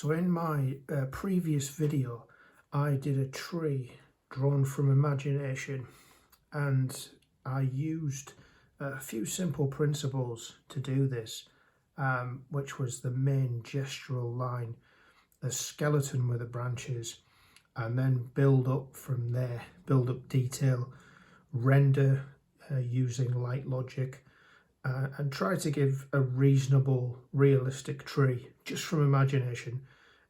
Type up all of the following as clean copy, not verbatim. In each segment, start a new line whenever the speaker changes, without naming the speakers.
So in my previous video, I did a tree drawn from imagination, and I used a few simple principles to do this, which was the main gestural line, the skeleton with the branches, and then build up from there, build up detail, render using light logic, and try to give a reasonable, realistic tree just from imagination.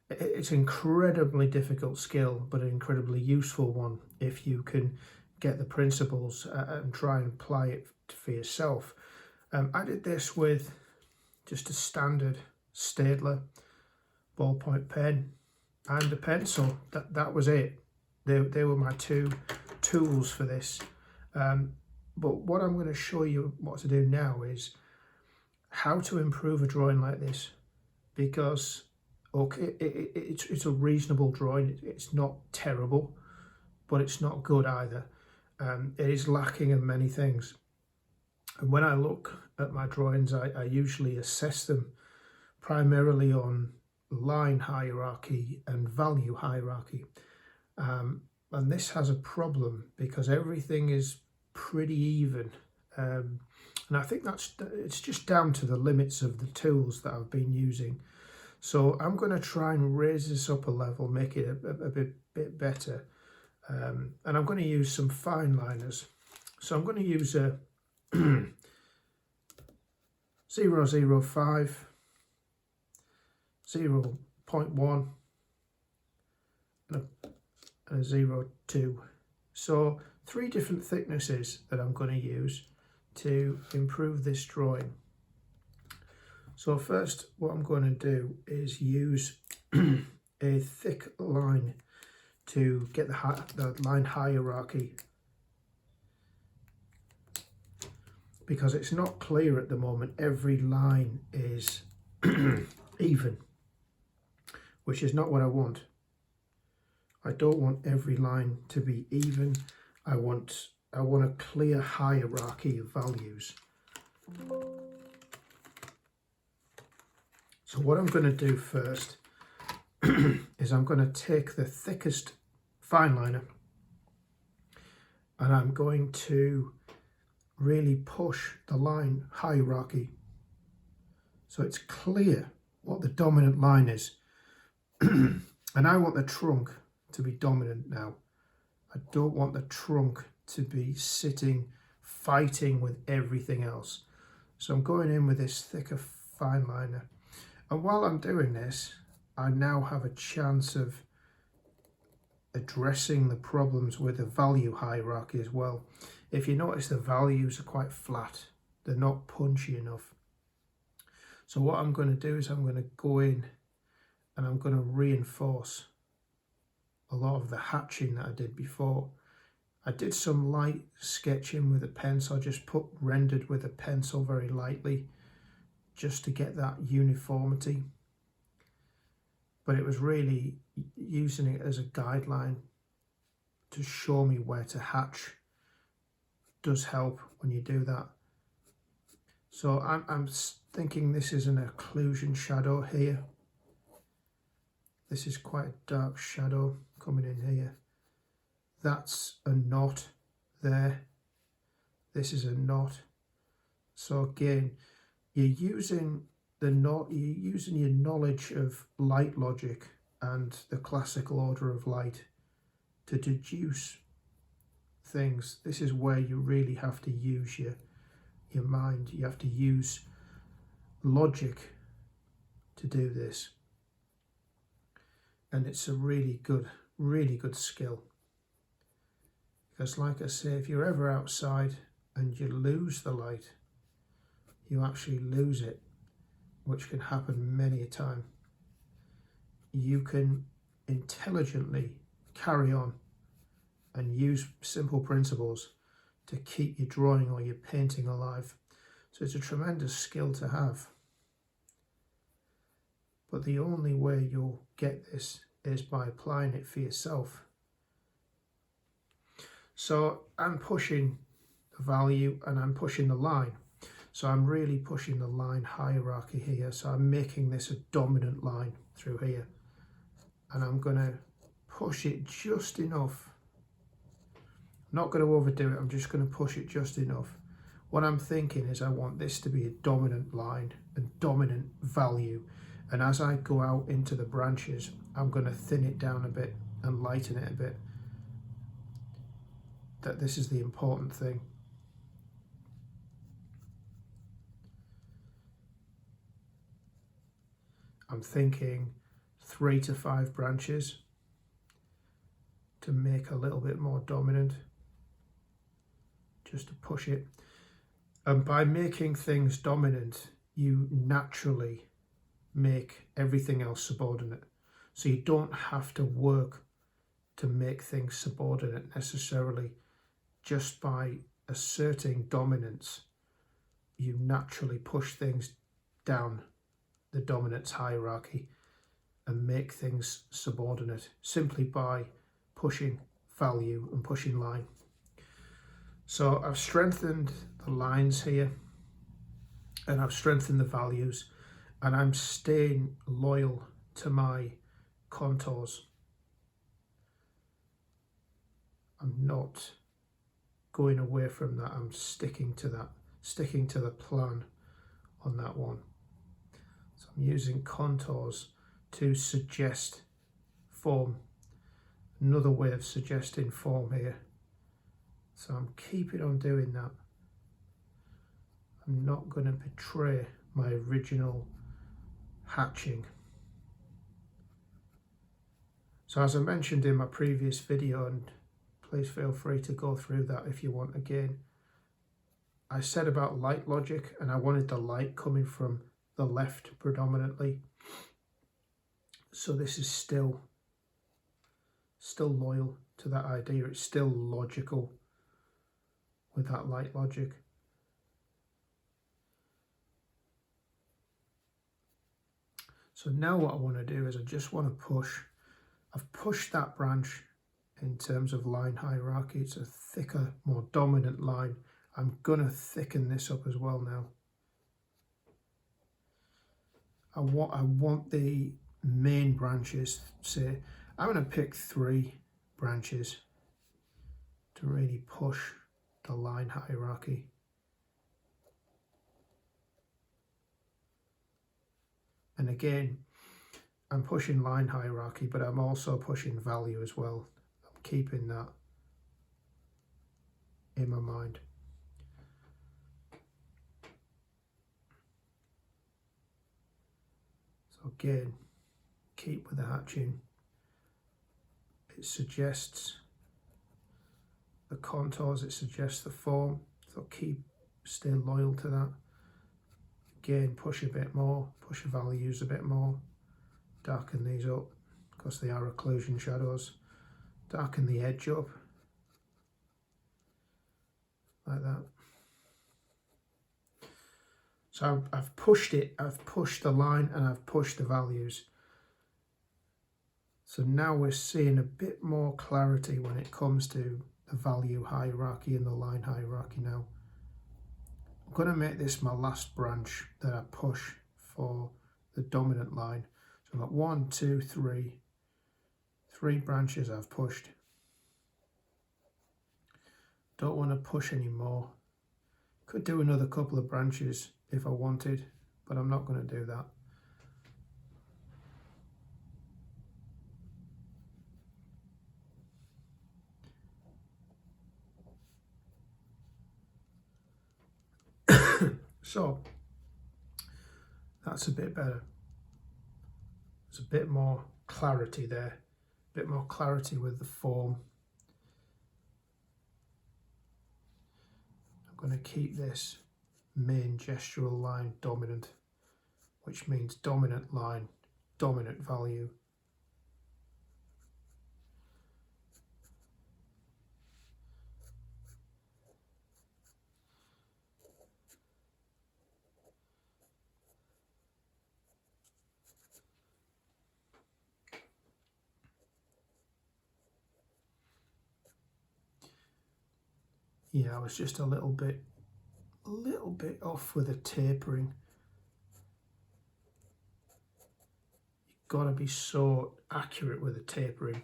It's an incredibly difficult skill, but an incredibly useful one if you can get the principles and try and apply it for yourself. I did this with just a standard Staedtler ballpoint pen and a pencil. That was it. They were my two tools for this. But what I'm going to show you what to do now is how to improve a drawing like this, because okay, it's a reasonable drawing. It's not terrible, but it's not good either. It is lacking in many things. And when I look at my drawings, I usually assess them primarily on line hierarchy and value hierarchy. And this has a problem because everything is pretty even. And I think it's just down to the limits of the tools that I've been using. So I'm going to try and raise this up a level, make it a bit better. And I'm going to use some fine liners. So I'm going to use a 005, 0.1 and a 0.2. So 3 different thicknesses that I'm going to use to improve this drawing. So first, what I'm going to do is use a thick line to get the line hierarchy, because it's not clear at the moment. Every line is even, which is not what I want. I don't want every line to be even. I want a clear hierarchy of values. So what I'm going to do first is I'm going to take the thickest fine liner and I'm going to really push the line hierarchy so it's clear what the dominant line is. And I want the trunk to be dominant now. I don't want the trunk to be sitting, fighting with everything else. So I'm going in with this thicker fine liner. And while I'm doing this, I now have a chance of addressing the problems with the value hierarchy as well. If you notice, the values are quite flat. They're not punchy enough. So what I'm going to do is I'm going to go in and I'm going to reinforce a lot of the hatching that I did before. I did some light sketching with a pencil. I just rendered with a pencil very lightly just to get that uniformity. But it was really using it as a guideline to show me where to hatch. It does help when you do that. So I'm thinking this is an occlusion shadow here. This is quite a dark shadow coming in here. That's a knot there. This is a knot. So again, you're using the knot, you're using your knowledge of light logic and the classical order of light to deduce things. This is where you really have to use your mind. You have to use logic to do this. And it's a really good skill. Because like I say, if you're ever outside and you lose the light, you actually lose it, which can happen many a time. You can intelligently carry on and use simple principles to keep your drawing or your painting alive. So it's a tremendous skill to have. But the only way you'll get this is by applying it for yourself. So I'm pushing the value and I'm pushing the line. So I'm really pushing the line hierarchy here. So I'm making this a dominant line through here. and I'm going to push it just enough. I'm not going to overdo it, I'm just going to push it just enough. What I'm thinking is I want this to be a dominant line, a dominant value, and as I go out into the branches, I'm going to thin it down a bit and lighten it a bit. That this is the important thing. I'm thinking 3 to 5 branches to make a little bit more dominant, just to push it. And by making things dominant, you naturally make everything else subordinate. So you don't have to work to make things subordinate necessarily. Just by asserting dominance, you naturally push things down the dominance hierarchy and make things subordinate simply by pushing value and pushing line. So I've strengthened the lines here and I've strengthened the values, and I'm staying loyal to my contours. I'm not going away from that, I'm sticking to that, sticking to the plan on that one. So I'm using contours to suggest form. Another way of suggesting form here. So I'm keeping on doing that. I'm not going to betray my original hatching. So as I mentioned in my previous video, and please feel free to go through that if you want again, I said about light logic, and I wanted the light coming from the left predominantly. So this is still loyal to that idea. It's still logical with that light logic. So now what I want to do is I just want to push. I've pushed that branch in terms of line hierarchy. It's a thicker, more dominant line. I'm going to thicken this up as well now. I want the main branches, say, I'm going to pick 3 branches to really push the line hierarchy. And again, I'm pushing line hierarchy, but I'm also pushing value as well. I'm keeping that in my mind. So again, keep with the hatching. It suggests the contours, it suggests the form, so stay loyal to that. Again, push a bit more, push the values a bit more, darken these up because they are occlusion shadows, darken the edge up like that. So I've pushed it, I've pushed the line and I've pushed the values. So now we're seeing a bit more clarity when it comes to the value hierarchy and the line hierarchy now. I'm going to make this my last branch that I push for the dominant line. So I've got 1, 2, 3 branches I've pushed. Don't want to push any more. Could do another couple of branches if I wanted, but I'm not going to do that. So that's a bit better. There's a bit more clarity there, a bit more clarity with the form. I'm going to keep this main gestural line dominant, which means dominant line, dominant value. Yeah, I was just a little bit off with the tapering. got to be so accurate with the tapering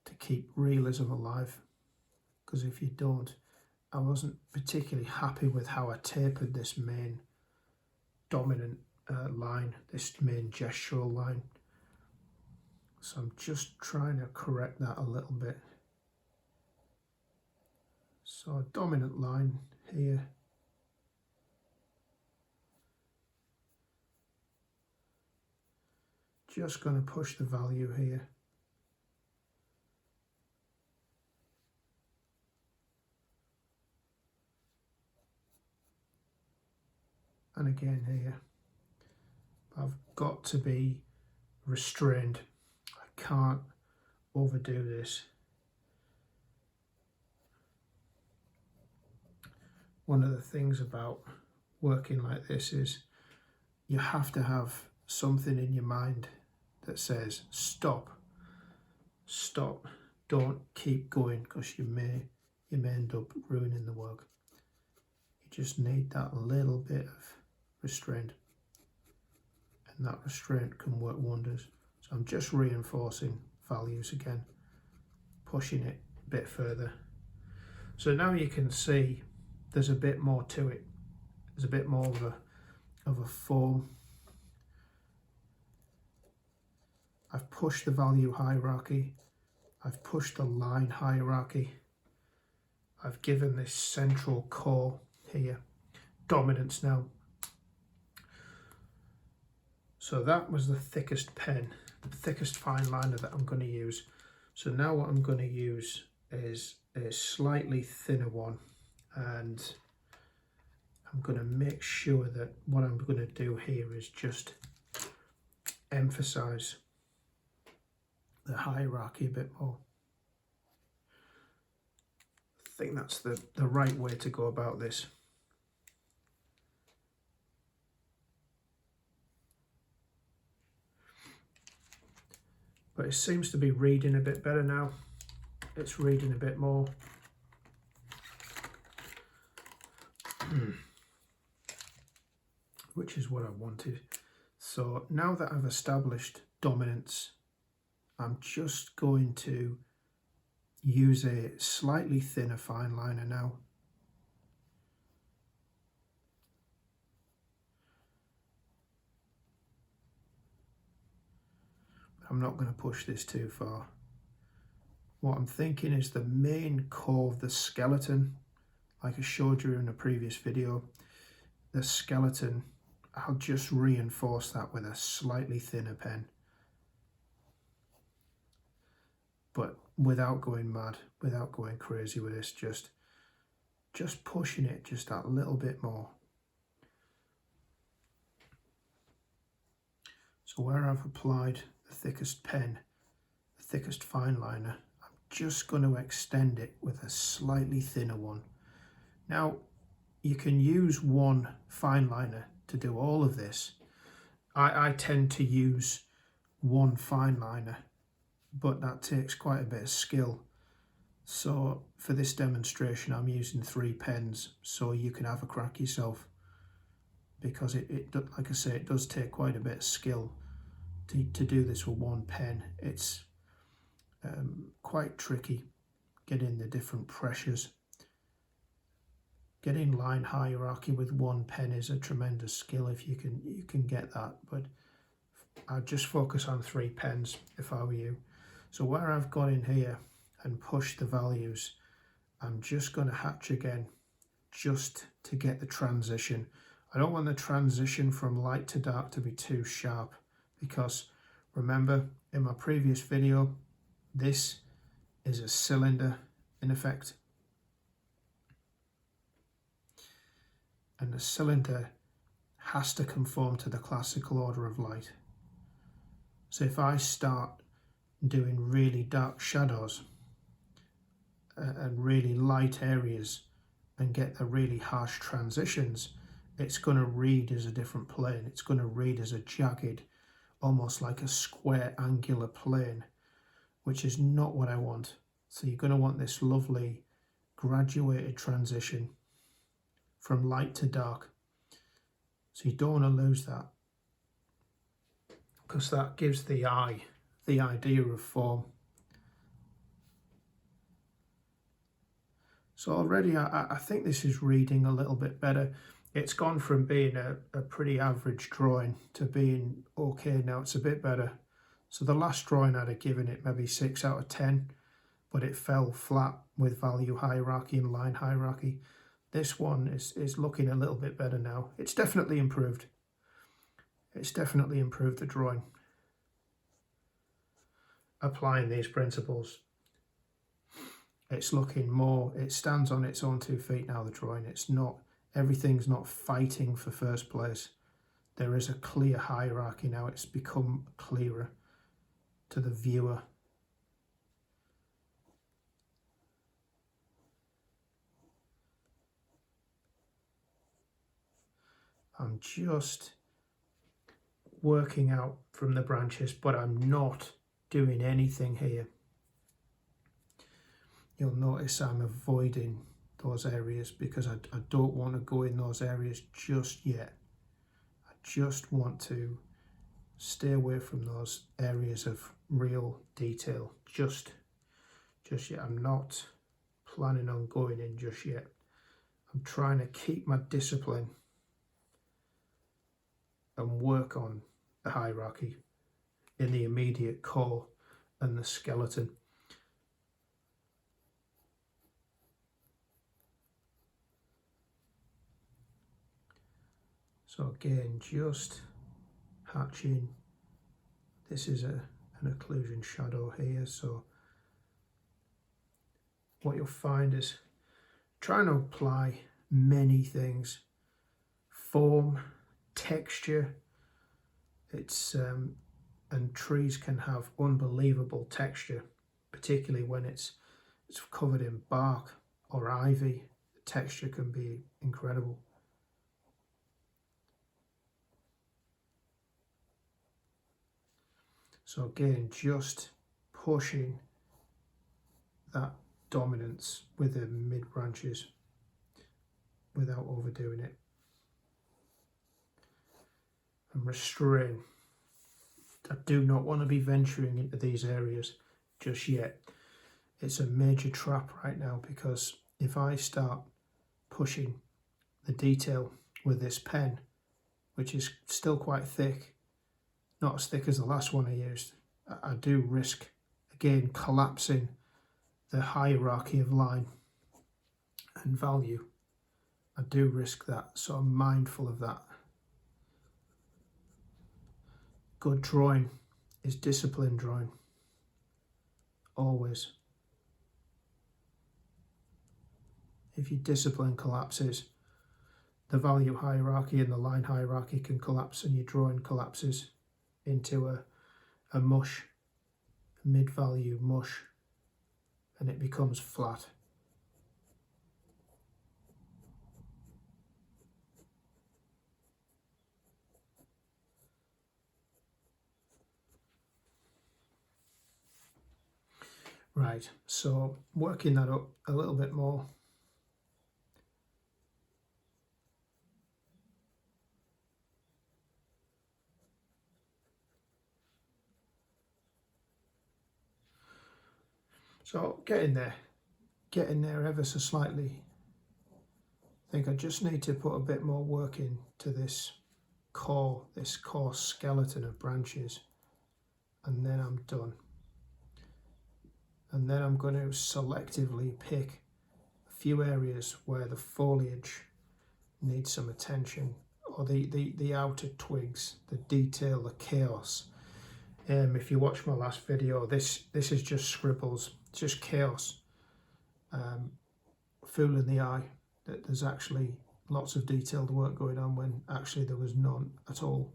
to keep realism alive, because if you don't, I wasn't particularly happy with how I tapered this main dominant line, this main gestural line. So I'm just trying to correct that a little bit. So a dominant line here. Just going to push the value here. And again here. I've got to be restrained. I can't overdo this. One of the things about working like this is you have to have something in your mind that says stop, stop, don't keep going, because you may end up ruining the work. You just need that little bit of restraint, and that restraint can work wonders. So I'm just reinforcing values again, pushing it a bit further. So now you can see there's a bit more to it. There's a bit more of a form. I've pushed the value hierarchy. I've pushed the line hierarchy. I've given this central core here dominance now. So that was the thickest pen, the thickest fine liner that I'm going to use. So now what I'm going to use is a slightly thinner one, and I'm going to make sure that what I'm going to do here is just emphasize the hierarchy a bit more. I think that's the right way to go about this. But it seems to be reading a bit better now. It's reading a bit more. Which is what I wanted. So now that I've established dominance, I'm just going to use a slightly thinner fine liner now. I'm not going to push this too far. What I'm thinking is the main core of the skeleton, like I showed you in a previous video, the skeleton, I'll just reinforce that with a slightly thinner pen. But without going mad, without going crazy with this, just pushing it just that little bit more. So where I've applied the thickest pen, the thickest fine liner, I'm just going to extend it with a slightly thinner one. Now, you can use one fine liner to do all of this. I tend to use one fine liner, but that takes quite a bit of skill. So for this demonstration, I'm using 3 pens, so you can have a crack yourself, because it like I say, it does take quite a bit of skill to do this with one pen. It's quite tricky getting the different pressures. Getting line hierarchy with one pen is a tremendous skill if you can get that, but I'd just focus on 3 pens if I were you. So where I've got in here and pushed the values, I'm just going to hatch again just to get the transition. I don't want the transition from light to dark to be too sharp, because remember in my previous video, this is a cylinder in effect, and the cylinder has to conform to the classical order of light. So if I start doing really dark shadows and really light areas and get the really harsh transitions, it's going to read as a different plane. It's going to read as a jagged, almost like a square angular plane, which is not what I want. So you're going to want this lovely graduated transition from light to dark. So you don't want to lose that. because that gives the eye the idea of form. So already I think this is reading a little bit better. It's gone from being a pretty average drawing to being okay now. It's a bit better. So the last drawing I'd have given it maybe 6 out of 10, but it fell flat with value hierarchy and line hierarchy. This one is looking a little bit better now. It's definitely improved. It's definitely improved the drawing. Applying these principles, it's looking more, it stands on its own 2 feet now, the drawing. It's not, everything's not fighting for first place. There is a clear hierarchy now. It's become clearer to the viewer. I'm just working out from the branches, but I'm not doing anything here. You'll notice I'm avoiding those areas because I don't want to go in those areas just yet. I just want to stay away from those areas of real detail just yet. I'm not planning on going in just yet. I'm trying to keep my discipline and work on the hierarchy in the immediate core and the skeleton. So again, just hatching. This is an occlusion shadow here, so what you'll find is trying to apply many things. Form, texture, it's and trees can have unbelievable texture, particularly when it's covered in bark or ivy. The texture can be incredible. So again, just pushing that dominance with the mid branches without overdoing it. And restrain. I do not want to be venturing into these areas just yet. It's a major trap right now, because if I start pushing the detail with this pen, which is still quite thick, not as thick as the last one I used, I do risk again collapsing the hierarchy of line and value. I do risk that, so I'm mindful of that. Good drawing is disciplined drawing, always. If your discipline collapses, the value hierarchy and the line hierarchy can collapse, and your drawing collapses into a mush, a mid-value mush, and it becomes flat. Right, so working that up a little bit more. So getting there ever so slightly. I think I just need to put a bit more work into this core skeleton of branches, and then I'm done. And then I'm going to selectively pick a few areas where the foliage needs some attention, or the outer twigs, the detail, the chaos. If you watch my last video, this is just scribbles, just chaos, fooling the eye that there's actually lots of detailed work going on when actually there was none at all.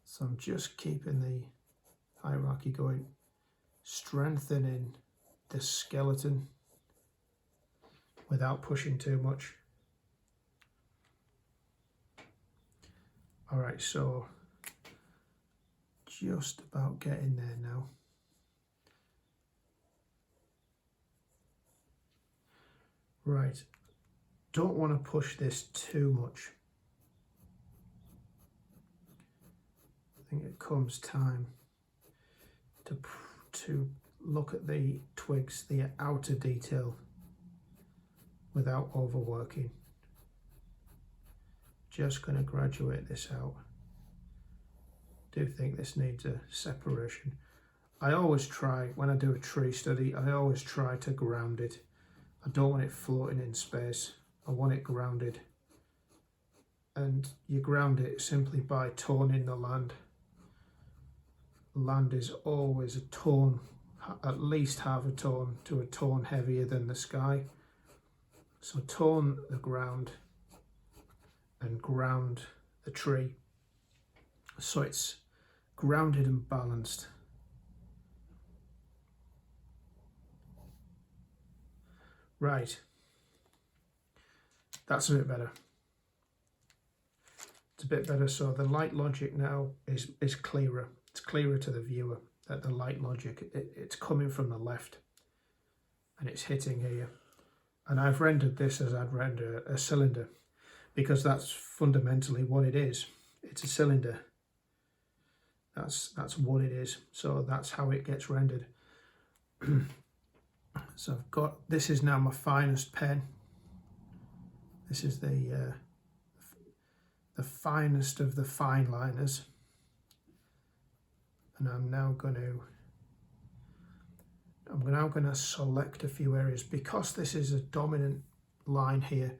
So I'm just keeping the hierarchy going, strengthening the skeleton without pushing too much. All right, so just about getting there now. Right, don't want to push this too much. I think it comes time to look at the twigs, the outer detail, without overworking. Just going to graduate this out. Do think this needs a separation. I always try, when I do a tree study, I always try to ground it. I don't want it floating in space. I want it grounded. And you ground it simply by toning the land. Land is always a tone, at least half a tone to a tone heavier than the sky. So tone the ground and ground the tree so it's grounded and balanced. Right, that's a bit better. It's a bit better. So the light logic now is clearer. It's clearer to the viewer that the light logic, it's coming from the left and it's hitting here. And I've rendered this as I'd render a cylinder, because that's fundamentally what it is. It's a cylinder. That's what it is. So that's how it gets rendered. So I've got, this is now my finest pen. This is the finest of the fine liners. And I'm now going to select a few areas. Because this is a dominant line here,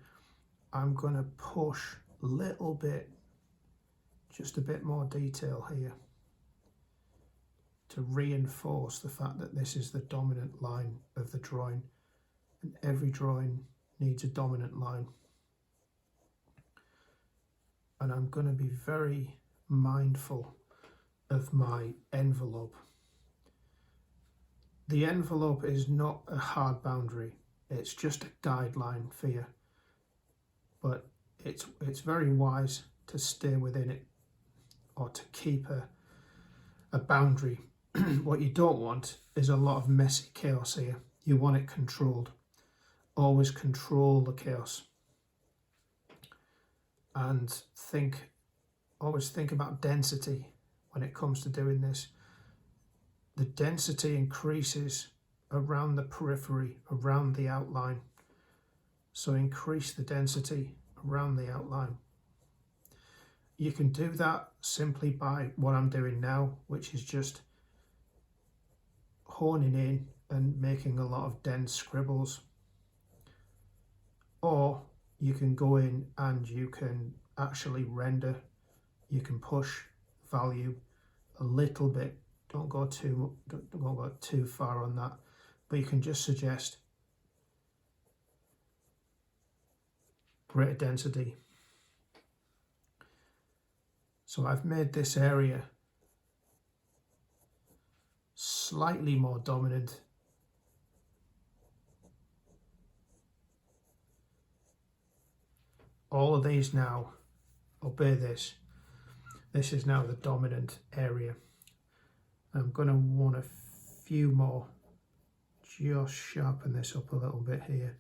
I'm going to push a little bit, just a bit more detail here, to reinforce the fact that this is the dominant line of the drawing, and every drawing needs a dominant line. And I'm going to be very mindful of my envelope. The envelope is not a hard boundary, it's just a guideline for you, but it's very wise to stay within it, or to keep a boundary. What you don't want is a lot of messy chaos here. You want it controlled. Always control the chaos. And always think about density when it comes to doing this. The density increases around the periphery, around the outline. So increase the density around the outline. You can do that simply by what I'm doing now, which is just honing in and making a lot of dense scribbles. Or you can go in and you can actually render. You can push value a little bit. Don't go too far on that, but you can just suggest greater density. So I've made this area slightly more dominant. All of these now obey this. This is now the dominant area. I'm going to want a few more, just sharpen this up a little bit here.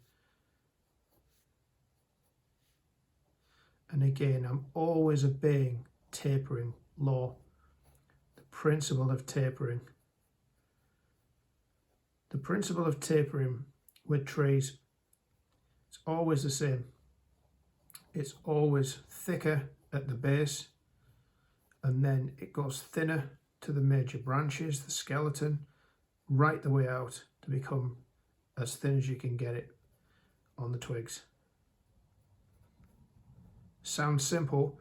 And again, I'm always obeying tapering law, the principle of tapering. The principle of tapering with trees, it's always the same. It's always thicker at the base, and then it goes thinner to the major branches, the skeleton, right the way out to become as thin as you can get it on the twigs. Sounds simple,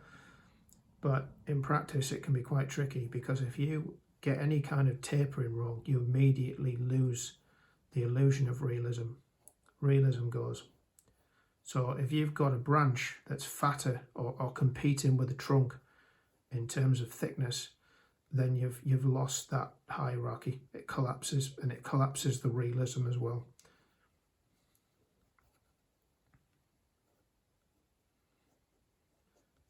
but in practice it can be quite tricky, because if you get any kind of tapering wrong, you immediately lose the illusion of realism. Realism goes. So if you've got a branch that's fatter or competing with the trunk in terms of thickness, then you've lost that hierarchy. It collapses, and it collapses the realism as well.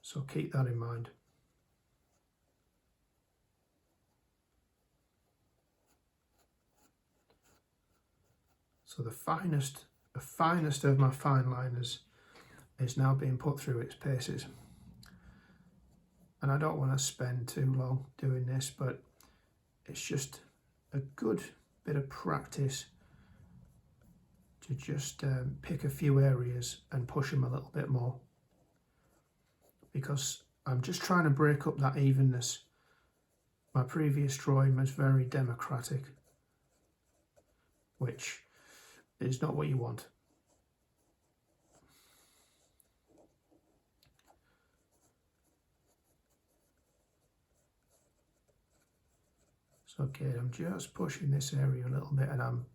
So keep that in mind. So the finest of my fine liners is now being put through its paces. And I don't want to spend too long doing this, but it's just a good bit of practice to just pick a few areas and push them a little bit more, because I'm just trying to break up that evenness. My previous drawing was very democratic, which is not what you want. So okay, I'm just pushing this area a little bit, and I'm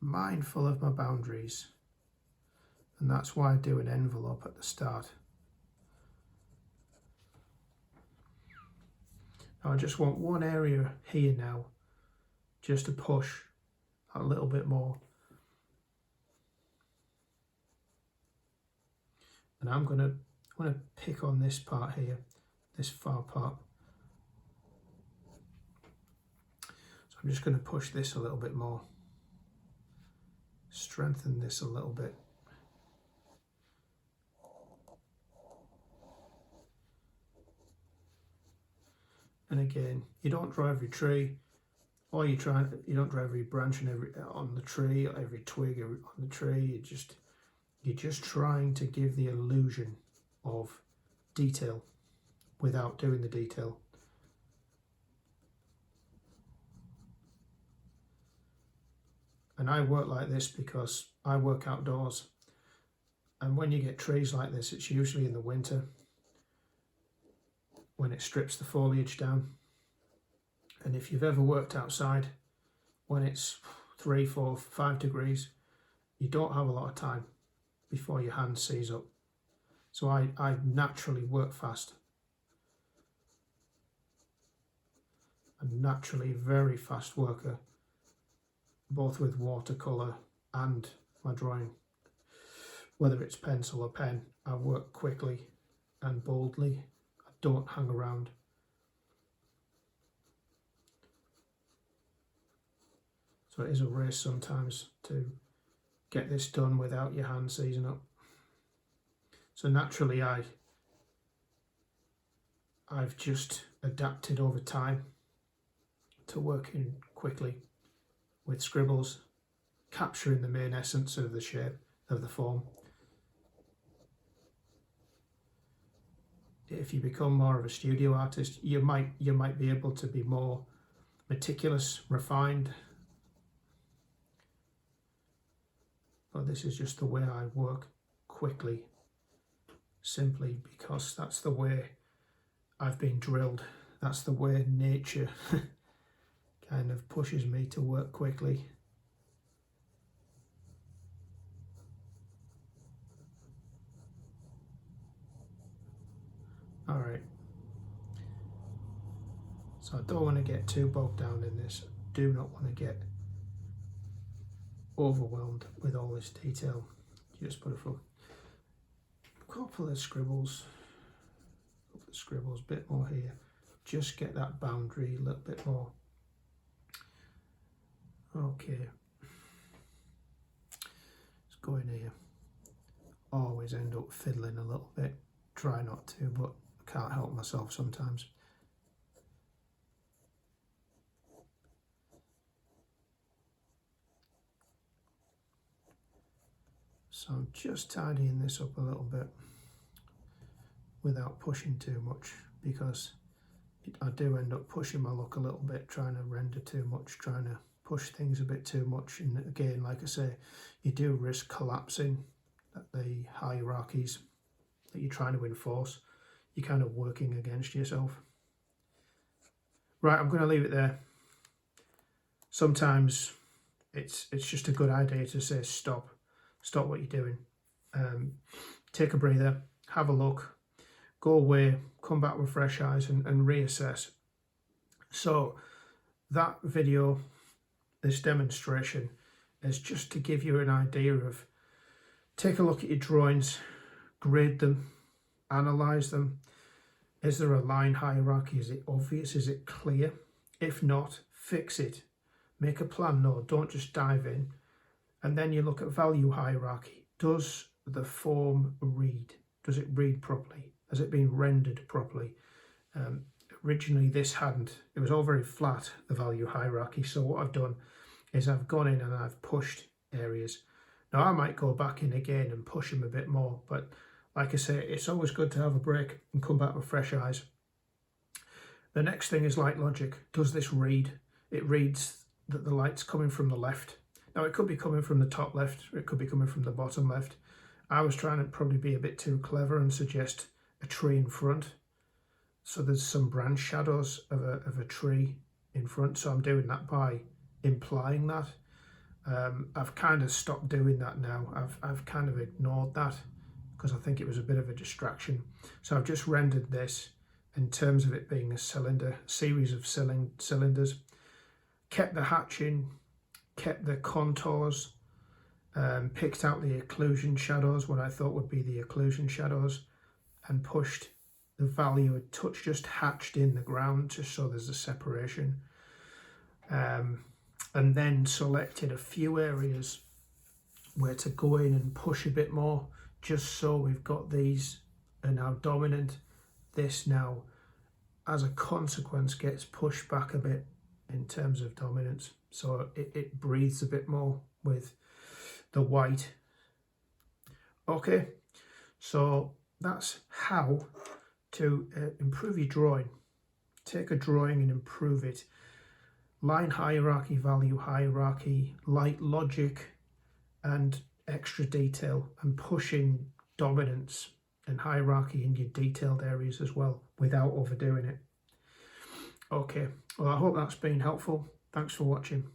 mindful of my boundaries, and that's why I do an envelope at the start. Now I just want one area here now just to push a little bit more, and I'm going to pick on this part here, this far part. So I'm just going to push this a little bit more, strengthen this a little bit. And again, you don't draw every tree, or you don't draw every branch and on the tree, or every twig on the tree. You're just trying to give the illusion of detail without doing the detail. And I work like this because I work outdoors, and when you get trees like this, it's usually in the winter when it strips the foliage down. And if you've ever worked outside when it's 3, 4, 5 degrees, you don't have a lot of time before your hand seize up. So I naturally work fast. I'm naturally a very fast worker, both with watercolour and my drawing. Whether it's pencil or pen, I work quickly and boldly. I don't hang around. So it is a race sometimes to get this done without your hand seizing up. So naturally I've just adapted over time to working quickly with scribbles, capturing the main essence of the shape, of the form. If you become more of a studio artist, you might be able to be more meticulous, refined. But this is just the way I work, quickly, simply because that's the way I've been drilled. That's the way nature kind of pushes me to work quickly. All right. So I don't want to get too bogged down in this. I do not want to get overwhelmed with all this detail. Just put a couple of scribbles, a bit more here. Just get that boundary a little bit more. Okay. Let's go in here. Always end up fiddling a little bit. Try not to, but I can't help myself sometimes. So I'm just tidying this up a little bit without pushing too much, because I do end up pushing my luck a little bit, trying to render too much, trying to push things a bit too much. And again, like I say, you do risk collapsing the hierarchies that you're trying to enforce. You're kind of working against yourself. Right, I'm going to leave it there. Sometimes it's just a good idea to say stop what you're doing, take a breather, have a look, go away, come back with fresh eyes and reassess. So that video, this demonstration, is just to give you an idea of, take a look at your drawings, grade them, analyse them. Is there a line hierarchy? Is it obvious? Is it clear? If not, fix it. Make a plan. No, don't just dive in. And then you look at value hierarchy. Does the form read? Does it read properly? has it been rendered properly? Originally this hadn't. It was all very flat, the value hierarchy. So what I've done is I've gone in and I've pushed areas. Now I might go back in again and push them a bit more, but like I say, it's always good to have a break and come back with fresh eyes. The next thing is light logic. Does this read? It reads that the light's coming from the left. Now it could be coming from the top left, or it could be coming from the bottom left. I was trying to probably be a bit too clever and suggest a tree in front. So there's some branch shadows of a tree in front. So I'm doing that by implying that. I've kind of stopped doing that now. I've kind of ignored that because I think it was a bit of a distraction. So I've just rendered this in terms of it being a cylinder, series of cylinders. Kept the hatching, kept the contours, picked out the occlusion shadows, what I thought would be the occlusion shadows, and pushed the value a touch, just hatched in the ground, just so there's a separation. And then selected a few areas where to go in and push a bit more, just so we've got these are now dominant. This now, as a consequence, gets pushed back a bit in terms of dominance. So it breathes a bit more with the white. Okay, so that's how to improve your drawing. Take a drawing and improve it. Line hierarchy, value hierarchy, light logic, and extra detail, and pushing dominance and hierarchy in your detailed areas as well without overdoing it. Okay, well, I hope that's been helpful. Thanks for watching.